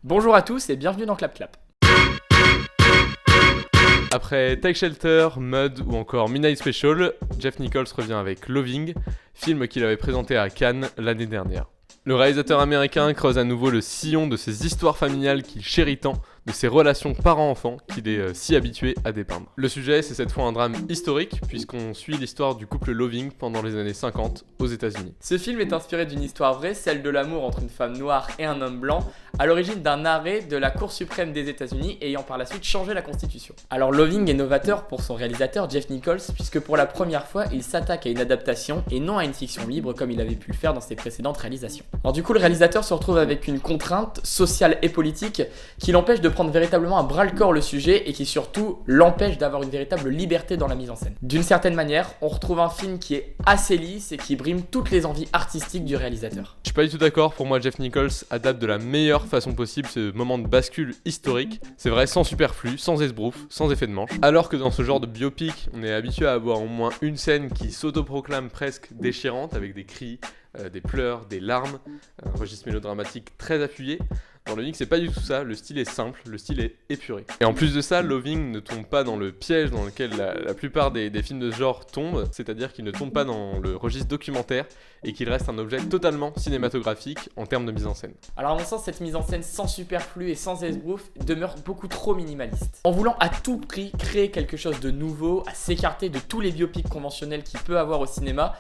Bonjour à tous et bienvenue dans Clap Clap. Après Take Shelter, Mud ou encore Midnight Special, Jeff Nichols revient avec Loving, film qu'il avait présenté à Cannes l'année dernière. Le réalisateur américain creuse à nouveau le sillon de ses histoires familiales qu'il chérit tant, de ses relations parents-enfants qu'il est si habitué à dépeindre. Le sujet, c'est cette fois un drame historique, puisqu'on suit l'histoire du couple Loving pendant les années 50 aux États-Unis. Ce film est inspiré d'une histoire vraie, celle de l'amour entre une femme noire et un homme blanc, à l'origine d'un arrêt de la Cour suprême des États-Unis ayant par la suite changé la Constitution. Alors Loving est novateur pour son réalisateur Jeff Nichols, puisque pour la première fois, il s'attaque à une adaptation et non à une fiction libre comme il avait pu le faire dans ses précédentes réalisations. Alors du coup, le réalisateur se retrouve avec une contrainte sociale et politique qui l'empêche de prendre véritablement à bras-le-corps le sujet et qui surtout l'empêche d'avoir une véritable liberté dans la mise en scène. D'une certaine manière, on retrouve un film qui est assez lisse et qui brime toutes les envies artistiques du réalisateur. Je suis pas du tout d'accord, pour moi Jeff Nichols adapte de la meilleure façon possible ce moment de bascule historique, c'est vrai, sans superflu, sans esbrouf, sans effet de manche. Alors que dans ce genre de biopic, on est habitué à avoir au moins une scène qui s'autoproclame presque déchirante avec des cris, des pleurs, des larmes, un registre mélodramatique très appuyé. Dans Loving, c'est pas du tout ça, le style est simple, le style est épuré. Et en plus de ça, Loving ne tombe pas dans le piège dans lequel la plupart des films de ce genre tombent, c'est-à-dire qu'il ne tombe pas dans le registre documentaire et qu'il reste un objet totalement cinématographique en termes de mise en scène. Alors à mon sens, cette mise en scène sans superflu et sans esbrouf demeure beaucoup trop minimaliste. En voulant à tout prix créer quelque chose de nouveau, à s'écarter de tous les biopics conventionnels qu'il peut avoir au cinéma,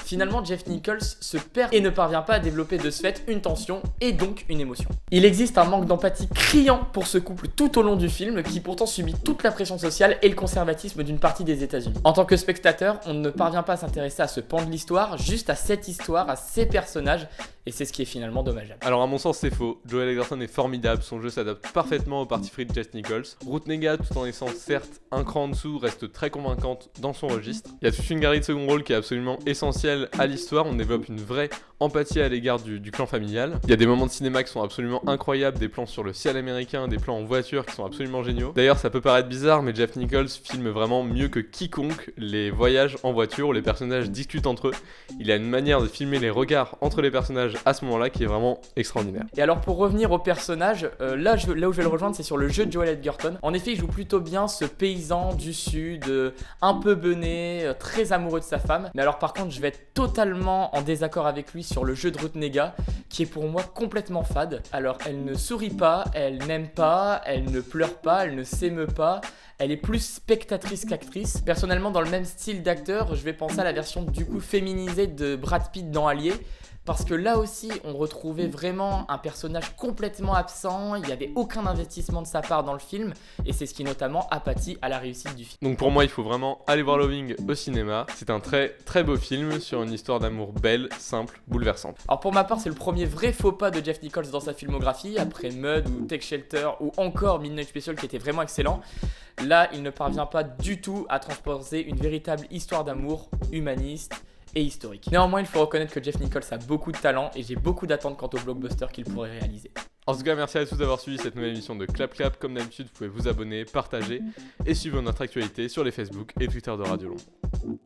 finalement, Jeff Nichols se perd et ne parvient pas à développer de ce fait une tension et donc une émotion. Il existe un manque d'empathie criant pour ce couple tout au long du film qui pourtant subit toute la pression sociale et le conservatisme d'une partie des États-Unis. En tant que spectateur, on ne parvient pas à s'intéresser à ce pan de l'histoire, juste à cette histoire, à ces personnages, et c'est ce qui est finalement dommageable. Alors à mon sens c'est faux, Joel Edgerton est formidable, son jeu s'adapte parfaitement au parti pris de Jeff Nichols. Rutnega, tout en étant certes un cran en dessous, reste très convaincante dans son registre. Il y a toute une galerie de second rôle qui est absolument essentielle à l'histoire, on développe une vraie empathie à l'égard du clan familial. Il y a des moments de cinéma qui sont absolument incroyables, des plans sur le ciel américain, des plans en voiture qui sont absolument géniaux. D'ailleurs ça peut paraître bizarre mais Jeff Nichols filme vraiment mieux que quiconque les voyages en voiture où les personnages discutent entre eux. Il a une manière de filmer les regards entre les personnages à ce moment-là qui est vraiment extraordinaire. Et alors pour revenir au personnage, là où je vais le rejoindre, c'est sur le jeu de Joel Edgerton. En effet, il joue plutôt bien ce paysan du sud, un peu bené, très amoureux de sa femme. Mais alors par contre, je vais être totalement en désaccord avec lui sur le jeu de Rutnega, qui est pour moi complètement fade. Alors elle ne sourit pas, elle n'aime pas, elle ne pleure pas, elle ne s'émeut pas. Elle est plus spectatrice qu'actrice. Personnellement, dans le même style d'acteur, je vais penser à la version du coup féminisée de Brad Pitt dans Allier. Parce que là aussi, on retrouvait vraiment un personnage complètement absent, il n'y avait aucun investissement de sa part dans le film, et c'est ce qui notamment apathie à la réussite du film. Donc pour moi, il faut vraiment aller voir Loving au cinéma. C'est un très très beau film sur une histoire d'amour belle, simple, bouleversante. Alors pour ma part, c'est le premier vrai faux pas de Jeff Nichols dans sa filmographie, après Mud ou Take Shelter ou encore Midnight Special qui était vraiment excellent. Là, il ne parvient pas du tout à transposer une véritable histoire d'amour humaniste et historique. Néanmoins, il faut reconnaître que Jeff Nichols a beaucoup de talent et j'ai beaucoup d'attentes quant au blockbuster qu'il pourrait réaliser. En tout cas, merci à tous d'avoir suivi cette nouvelle émission de Clap Clap. Comme d'habitude, vous pouvez vous abonner, partager et suivre notre actualité sur les Facebook et Twitter de Radio Londres.